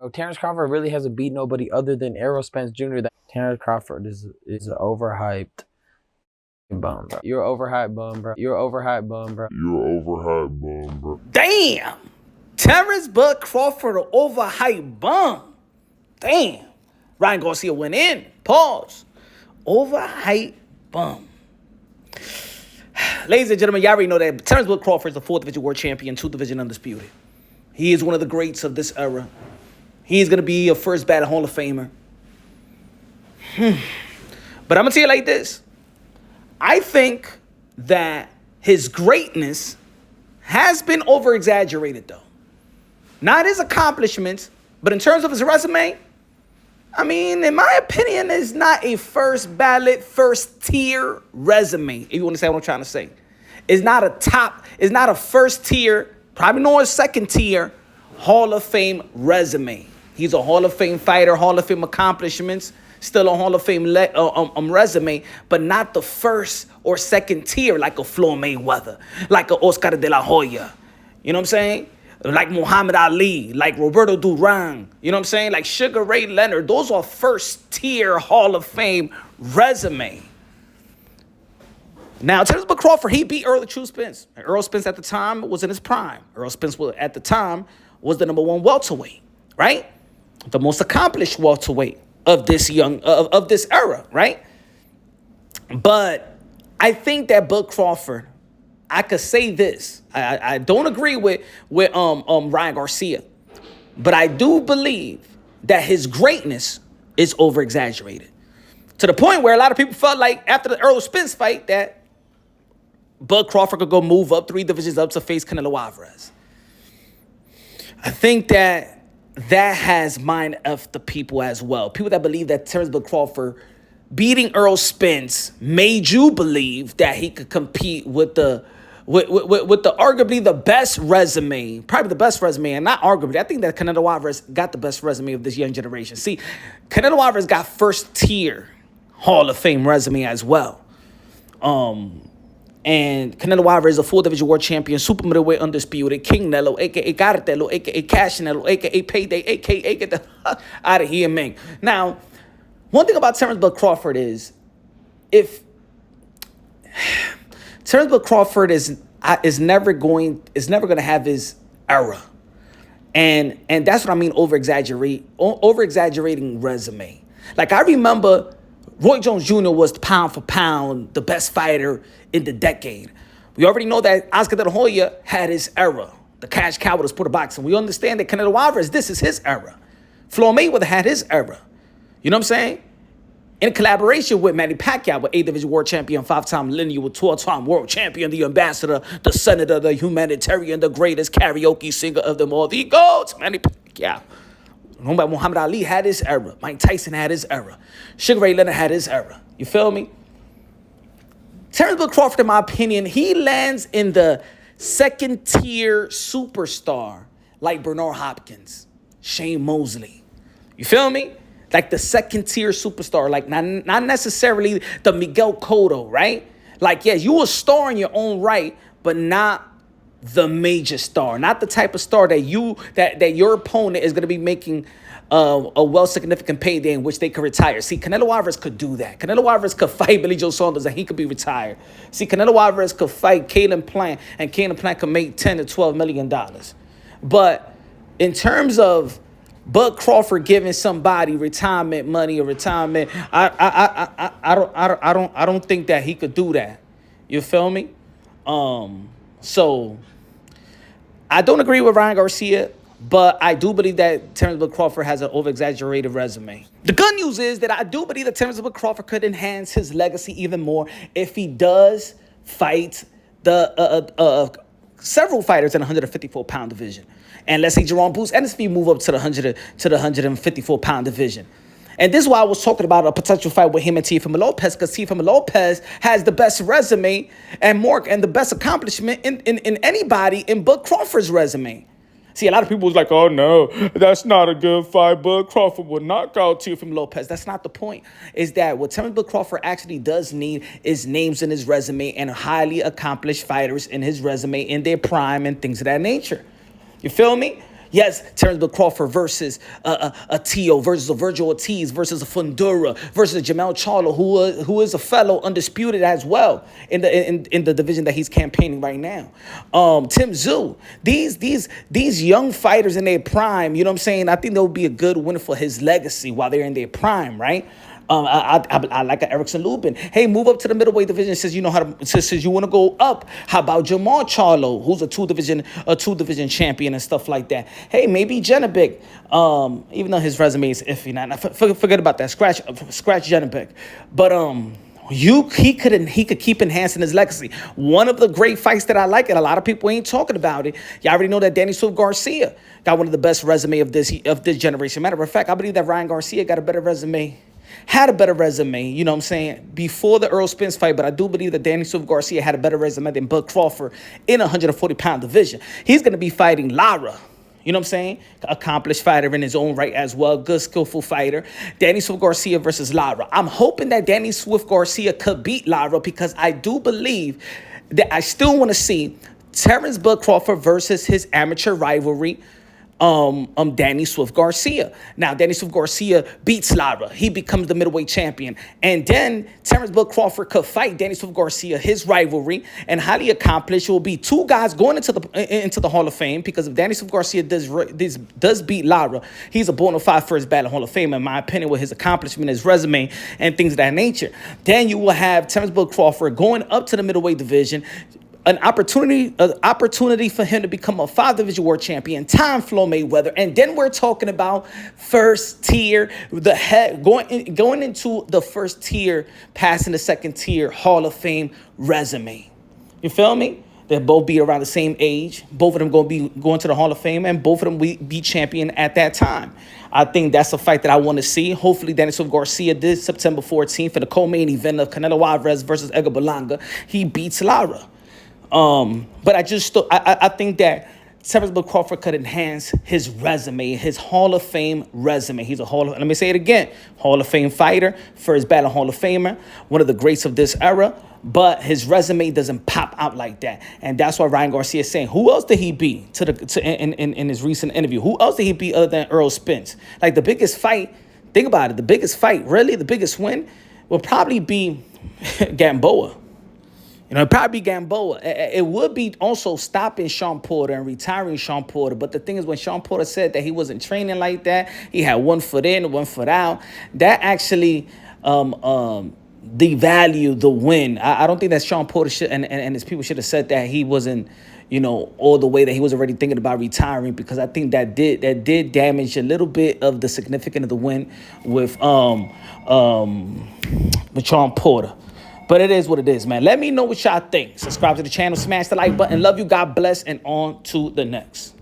Terence Crawford really hasn't beat nobody other than Errol Spence Jr. That Terence Crawford is an overhyped bum, bro. You're an overhyped bum, bro. You're an overhyped bum, bro. You're an overhyped bum, bro. Damn! Terence Bud Crawford, an overhyped bum. Damn. Ryan Garcia went in. Pause. Overhyped bum. Ladies and gentlemen, y'all already know that Terence Bud Crawford is the 4th Division World Champion, 2th Division Undisputed. He is one of the greats of this era. He's going to be a first ballot Hall of Famer. But I'm going to tell you like this. I think that his greatness has been over-exaggerated, though. Not his accomplishments, but in terms of his resume, I mean, in my opinion, it's not a first ballot, first tier resume, if you understand what I'm trying to say. It's not a first tier, probably not a second tier Hall of Fame resume. He's a Hall of Fame fighter, Hall of Fame accomplishments, still a Hall of Fame resume, but not the first or second tier like a Floyd Mayweather, like a Oscar de la Hoya. You know what I'm saying? Like Muhammad Ali, like Roberto Duran. You know what I'm saying? Like Sugar Ray Leonard. Those are first tier Hall of Fame resume. Now, Terence Bud Crawford, he beat Errol Spence. Errol Spence at the time was in his prime. Errol Spence at the time was the number 1 welterweight, right? The most accomplished welterweight of this this era, right? But I think that Bud Crawford, I could say this. I don't agree with Ryan Garcia, but I do believe that his greatness is over-exaggerated. To the point where a lot of people felt like after the Errol Spence fight that Bud Crawford could go move up 3 divisions up to face Canelo Alvarez. I think that has mind effed the people as well. People that believe that Terence Bud Crawford beating Errol Spence made you believe that he could compete with the arguably the best resume, probably the best resume, and not arguably. I think that Canelo Alvarez got the best resume of this young generation. See, Canelo Alvarez got first tier Hall of Fame resume as well. And Canelo Alvarez is a 4th Division World Champion, super middleweight undisputed, King Nello, a.k.a. Cartelo, a.k.a. Cash Nello, a.k.a. Payday, a.k.a. get the out of here, man. Now, one thing about Terence Bud Crawford is, if Terence Bud Crawford is never going to have his era, and that's what I mean over exaggerating resume. Like I remember, Roy Jones Jr. was pound for pound the best fighter in the decade. We already know that Oscar de la Hoya had his era, the cash cow with the sport of boxing. We understand that Canelo Alvarez, this is his era. Floyd Mayweather had his era. You know what I'm saying? In collaboration with Manny Pacquiao, with 8th Division World Champion, 5-time lineal, 12-time World Champion, the ambassador, the senator, the humanitarian, the greatest karaoke singer of them all, the GOAT, Manny Pacquiao. Muhammad Ali had his era. Mike Tyson had his era. Sugar Ray Leonard had his era. You feel me? Terence Bud Crawford, in my opinion, he lands in the second-tier superstar like Bernard Hopkins, Shane Mosley. You feel me? Like the second-tier superstar, like not necessarily the Miguel Cotto, right? Like, yeah, you a star in your own right, but not the major star, not the type of star that your opponent is going to be making a well-significant payday in which they could retire. See, Canelo Alvarez could do that. Canelo Alvarez could fight Billy Joe Saunders and he could be retired. See, Canelo Alvarez could fight Caleb Plant and Caleb Plant could make $10 to $12 million. But in terms of Bud Crawford giving somebody retirement money or retirement, I don't think that he could do that. You feel me? So I don't agree with Ryan Garcia, but I do believe that Terence Bud Crawford has an over-exaggerated resume. The good news is that I do believe that Terence Bud Crawford could enhance his legacy even more if he does fight the several fighters in the 154-pound division. And let's say Jerome Boots and his feet move up to the 154-pound division. And this is why I was talking about a potential fight with him and Teofimo Lopez, because Teofimo Lopez has the best resume and the best accomplishment in anybody in Bud Crawford's resume. See, a lot of people was like, oh, no, that's not a good fight. Bud Crawford will knock out Teofimo Lopez. That's not the point. Is that what Terence Bud Crawford actually does need is names in his resume and highly accomplished fighters in his resume in their prime and things of that nature. You feel me? Yes, Terence Crawford versus a Tio, versus a Virgil Ortiz, versus a Fundura, versus a Jamel Charlo, who is a fellow undisputed as well in the division that he's campaigning right now. Tim Tszyu, these young fighters in their prime, you know what I'm saying? I think that would be a good win for his legacy while they're in their prime, right? I like an Erickson Lubin. Hey, move up to the middleweight division. Says you know how to. Says you want to go up. How about Jamal Charlo, who's a two division champion and stuff like that. Hey, maybe Janabek. Even though his resume is iffy, now forget about that. Scratch Janabek. But he could keep enhancing his legacy. One of the great fights that I like, and a lot of people ain't talking about it. Y'all already know that Danny Swift Garcia got one of the best resume of this generation. Matter of fact, I believe that Ryan Garcia got a better resume. Had a better resume, you know what I'm saying, before the Earl Spence fight, but I do believe that Danny Swift Garcia had a better resume than Bud Crawford in a 140-pound division. He's going to be fighting Lara. You know what I'm saying? Accomplished fighter in his own right as well. Good, skillful fighter. Danny Swift Garcia versus Lara. I'm hoping that Danny Swift Garcia could beat Lara because I do believe that I still want to see Terence Bud Crawford versus his amateur rivalry, Danny Swift Garcia. Now, Danny Swift Garcia beats Lara. He becomes the middleweight champion. And then Terence Bud Crawford could fight Danny Swift Garcia, his rivalry, and highly accomplished. It will be two guys going into the Hall of Fame because if Danny Swift Garcia does beat Lara, he's a bona fide first ballot Hall of Fame, in my opinion, with his accomplishment, his resume, and things of that nature. Then you will have Terence Bud Crawford going up to the middleweight division, an opportunity for him to become a 5-division world champion, time Floyd Mayweather, and then we're talking about first tier, going into the first tier, passing the second tier Hall of Fame resume. You feel me? They'll both be around the same age. Both of them going to be going to the Hall of Fame, and both of them will be champion at that time. I think that's a fight that I want to see. Hopefully, Danny Swift Garcia this September 14th for the co-main event of Canelo Alvarez versus Edgar Berlanga. He beats Lara. But I think that Terence Bud Crawford could enhance his resume, his Hall of Fame resume. He's let me say it again, Hall of Fame fighter, first ballot Hall of Famer, one of the greats of this era, but his resume doesn't pop out like that. And that's why Ryan Garcia is saying, who else did he beat in his recent interview? Who else did he beat other than Earl Spence? Like the biggest fight, think about it, the biggest fight, really, the biggest win will probably be Gamboa. You know, it'd probably be Gamboa. It would be also stopping Sean Porter and retiring Sean Porter. But the thing is, when Sean Porter said that he wasn't training like that, he had 1 foot in, 1 foot out, that actually devalued the win. I don't think that Sean Porter should and his people should have said that he wasn't, you know, all the way, that he was already thinking about retiring, because I think that did damage a little bit of the significance of the win with Sean Porter. But it is what it is, man. Let me know what y'all think. Subscribe to the channel, smash the like button. Love you, God bless, and on to the next.